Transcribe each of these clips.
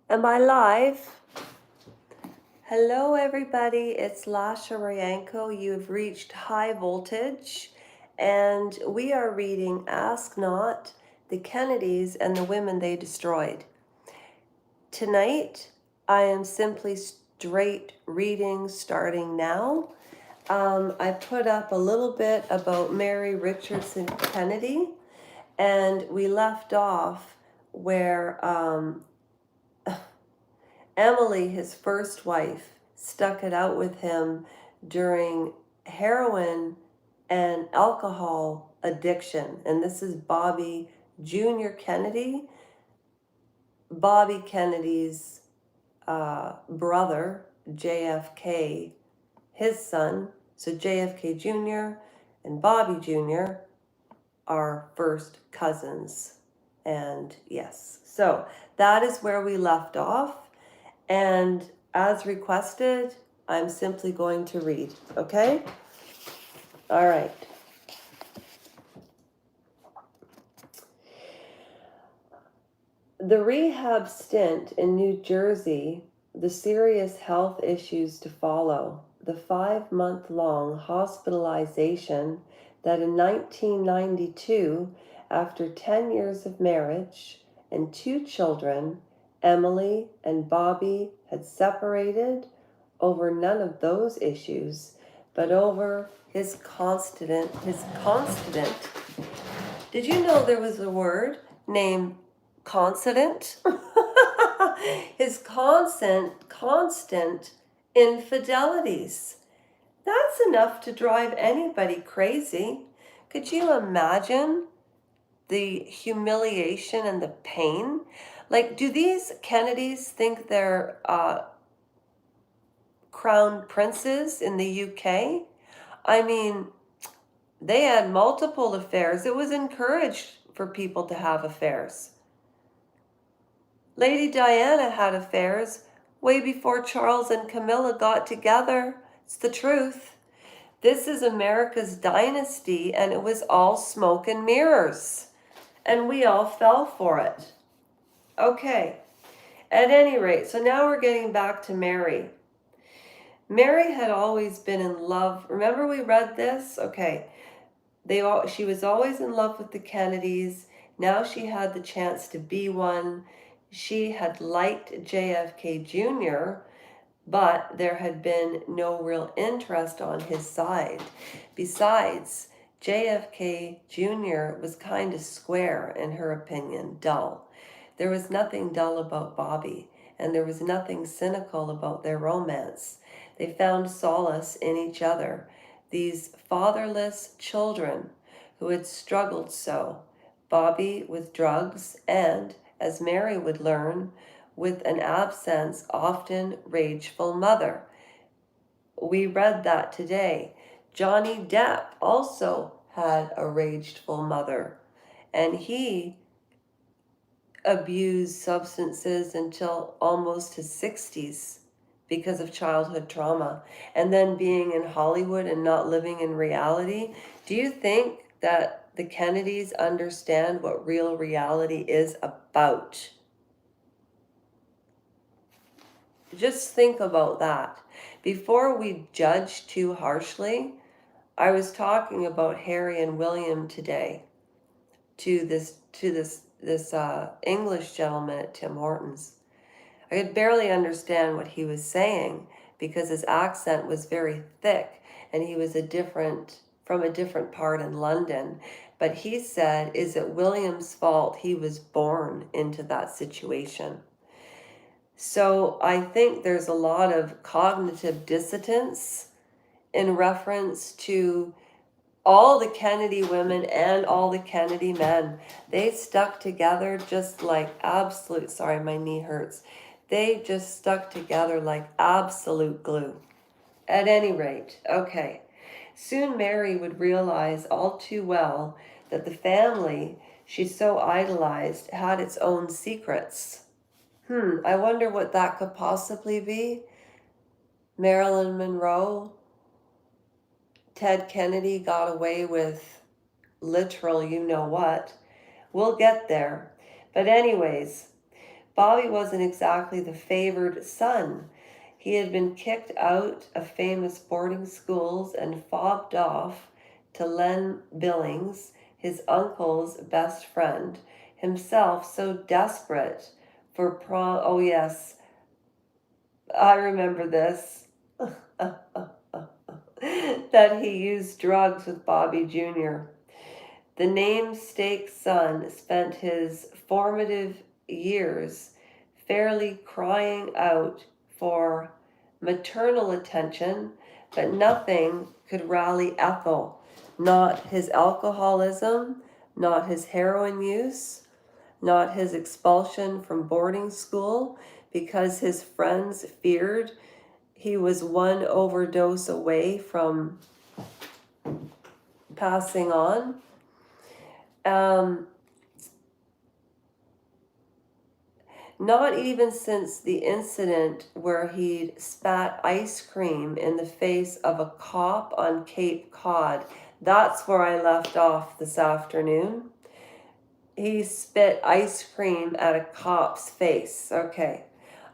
Am I live? Hello, everybody. It's Lasha Rayanko. You've reached high voltage, and we are reading Ask Not, the Kennedys and the Women They Destroyed. Tonight, I am simply straight reading starting now. I put up a little bit about Mary Richardson Kennedy, and we left off where Emily, his first wife, stuck it out with him during heroin and alcohol addiction. And this is Bobby Jr. Kennedy, Bobby Kennedy's brother, JFK, his son. So JFK Jr. and Bobby Jr. are first cousins. And yes, so that is where we left off. And as requested, I'm simply going to read, okay? All right. The rehab stint in New Jersey, the serious health issues to follow, the 5-month-long hospitalization that in 1992, after 10 years of marriage and 2 children, Emily and Bobby had separated over none of those issues, but over his constant. Did you know there was a word named constant? His constant infidelities. That's enough to drive anybody crazy. Could you imagine the humiliation and the pain? Like, do these Kennedys think they're crown princes in the UK? I mean, they had multiple affairs. It was encouraged for people to have affairs. Lady Diana had affairs way before Charles and Camilla got together. It's the truth. This is America's dynasty, and it was all smoke and mirrors. And we all fell for it. Okay. At any rate, so now we're getting back to Mary. Mary had always been in love. Remember we read this? Okay. She was always in love with the Kennedys. Now she had the chance to be one. She had liked JFK Jr., but there had been no real interest on his side. Besides, JFK Jr. was kind of square, in her opinion, dull. There was nothing dull about Bobby, and there was nothing cynical about their romance. They found solace in each other, these fatherless children who had struggled so, Bobby with drugs and, as Mary would learn, with an absent, often rageful mother. We read that today. Johnny Depp also had a rageful mother, and he abused substances until almost his 60s because of childhood trauma. And then being in Hollywood and not living in reality. Do you think that the Kennedys understand what real reality is about? Just think about that. Before we judge too harshly, I was talking about Harry and William today to this English gentleman at Tim Hortons. I could barely understand what he was saying because his accent was very thick and he was from a different part in London. But he said, is it William's fault he was born into that situation? So I think there's a lot of cognitive dissonance in reference to all the Kennedy women and all the Kennedy men. They stuck together just like absolute, sorry, my knee hurts. They just stuck together like absolute glue. At any rate, okay. Soon Mary would realize all too well that the family she so idolized had its own secrets. I wonder what that could possibly be. Marilyn Monroe, Ted Kennedy got away with literal you know what. We'll get there. But anyways, Bobby wasn't exactly the favored son. He had been kicked out of famous boarding schools and fobbed off to Len Billings, his uncle's best friend, himself so desperate for prom. Oh, yes, I remember this. That he used drugs with Bobby Jr. The namesake son spent his formative years fairly crying out for maternal attention, but nothing could rally Ethel. Not his alcoholism, not his heroin use, not his expulsion from boarding school because his friends feared he was one overdose away from passing on. Not even since the incident where he'd spat ice cream in the face of a cop on Cape Cod. That's where I left off this afternoon. He spit ice cream at a cop's face. Okay.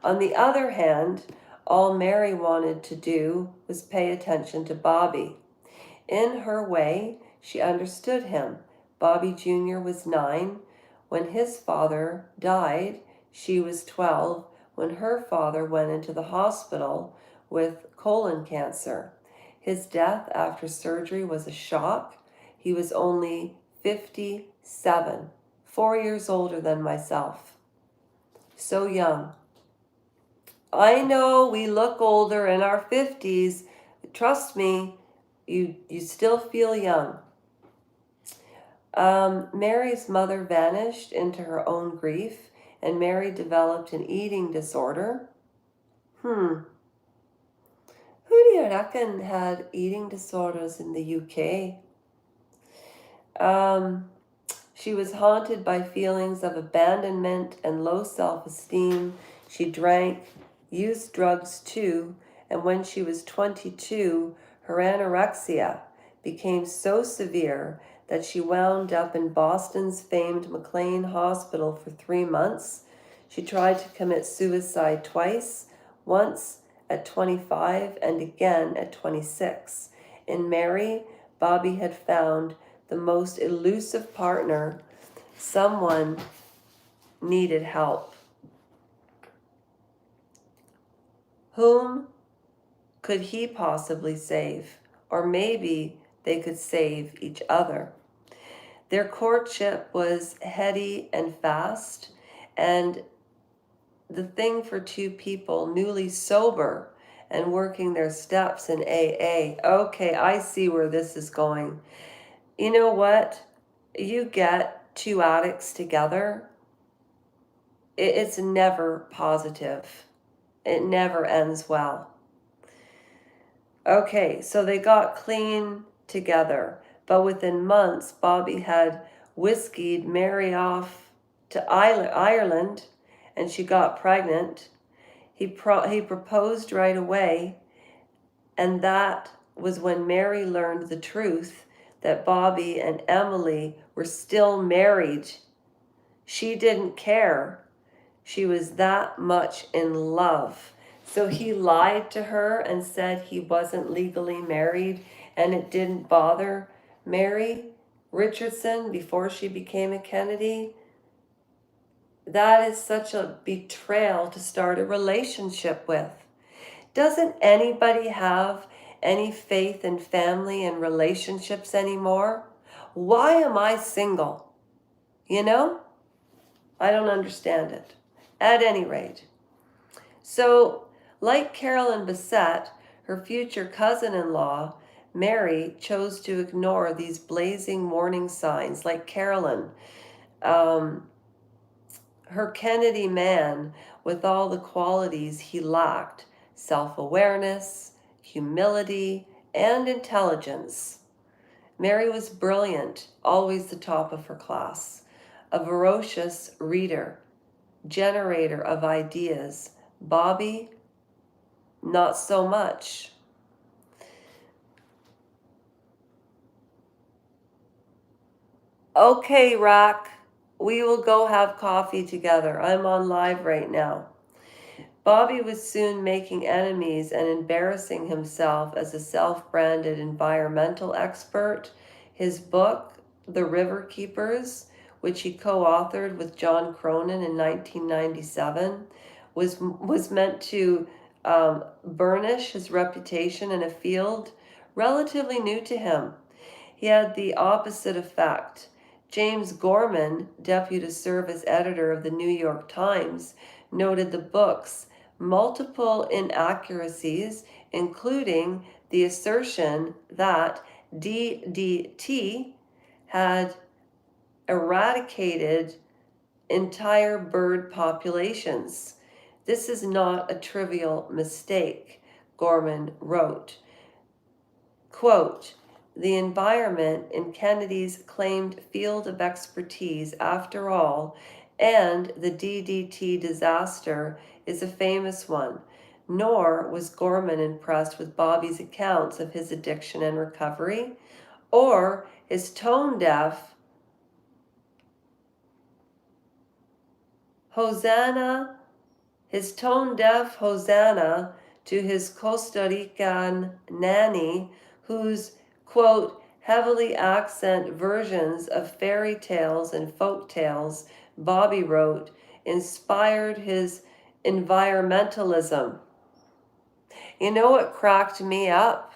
On the other hand, all Mary wanted to do was pay attention to Bobby. In her way, she understood him. Bobby Jr. was 9 when his father died. She was 12 when her father went into the hospital with colon cancer. His death after surgery was a shock. He was only 57, 4 years older than myself. So young. I know we look older in our 50s. Trust me, you still feel young. Mary's mother vanished into her own grief, and Mary developed an eating disorder. Who do you reckon had eating disorders in the UK? She was haunted by feelings of abandonment and low self-esteem. She drank, used drugs too, and when she was 22, her anorexia became so severe that she wound up in Boston's famed McLean Hospital for 3 months. She tried to commit suicide twice, once at 25 and again at 26. In Mary, Bobby had found the most elusive partner. Someone needed help. Whom could he possibly save? Or maybe they could save each other. Their courtship was heady and fast, and the thing for two people newly sober and working their steps in AA. Okay, I see where this is going. You know what? You get two addicts together, it's never positive. It never ends well. Okay, so they got clean together, but within months, Bobby had whiskeyed Mary off to Ireland, and she got pregnant. He proposed right away, and that was when Mary learned the truth that Bobby and Emily were still married. She didn't care. She was that much in love. So he lied to her and said he wasn't legally married, and it didn't bother Mary Richardson before she became a Kennedy. That is such a betrayal to start a relationship with. Doesn't anybody have any faith in family and relationships anymore? Why am I single? You know? I don't understand it. At any rate. So, like Carolyn Bessette, her future cousin-in-law, Mary chose to ignore these blazing warning signs. Like Carolyn, her Kennedy man with all the qualities he lacked: self-awareness, humility, and intelligence. Mary was brilliant, always the top of her class, a voracious reader, generator of ideas. Bobby, not so much. Okay, Rock, We will go have coffee together. I'm on live right now. Bobby was soon making enemies and embarrassing himself as a self-branded environmental expert. His book, The River Keepers, which he co-authored with John Cronin in 1997, was meant to burnish his reputation in a field relatively new to him. He had the opposite effect. James Gorman, deputy to serve as editor of the New York Times, noted the book's multiple inaccuracies, including the assertion that DDT had eradicated entire bird populations. This is not a trivial mistake, Gorman wrote. Quote, the environment in Kennedy's claimed field of expertise, after all, and the DDT disaster is a famous one. Nor was Gorman impressed with Bobby's accounts of his addiction and recovery, or his tone-deaf hosanna to his Costa Rican nanny, whose, quote, heavily accent versions of fairy tales and folk tales, Bobby wrote, inspired his environmentalism. You know what cracked me up?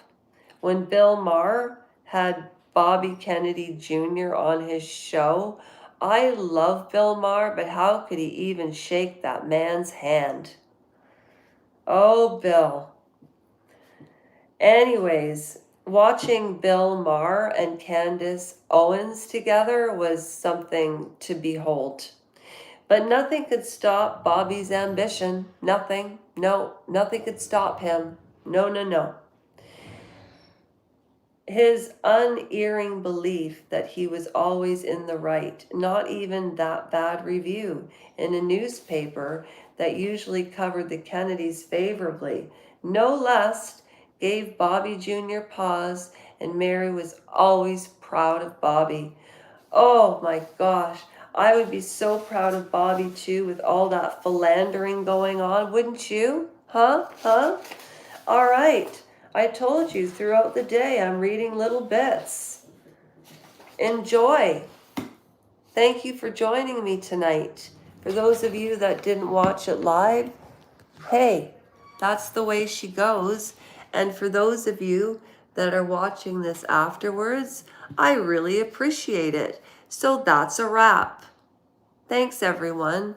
When Bill Maher had Bobby Kennedy Jr. on his show. I love Bill Maher, but how could he even shake that man's hand? Oh, Bill. Anyways, watching Bill Maher and Candace Owens together was something to behold. But nothing could stop Bobby's ambition. Nothing. No, nothing could stop him. No. His unerring belief that he was always in the right, not even that bad review in a newspaper that usually covered the Kennedys favorably, no less, gave Bobby Jr. pause, and Mary was always proud of Bobby. Oh my gosh, I would be so proud of Bobby too with all that philandering going on, wouldn't you? Huh? All right. I told you throughout the day I'm reading little bits. Enjoy. Thank you for joining me tonight. For those of you that didn't watch it live, hey, that's the way she goes. And for those of you that are watching this afterwards, I really appreciate it. So that's a wrap. Thanks, everyone.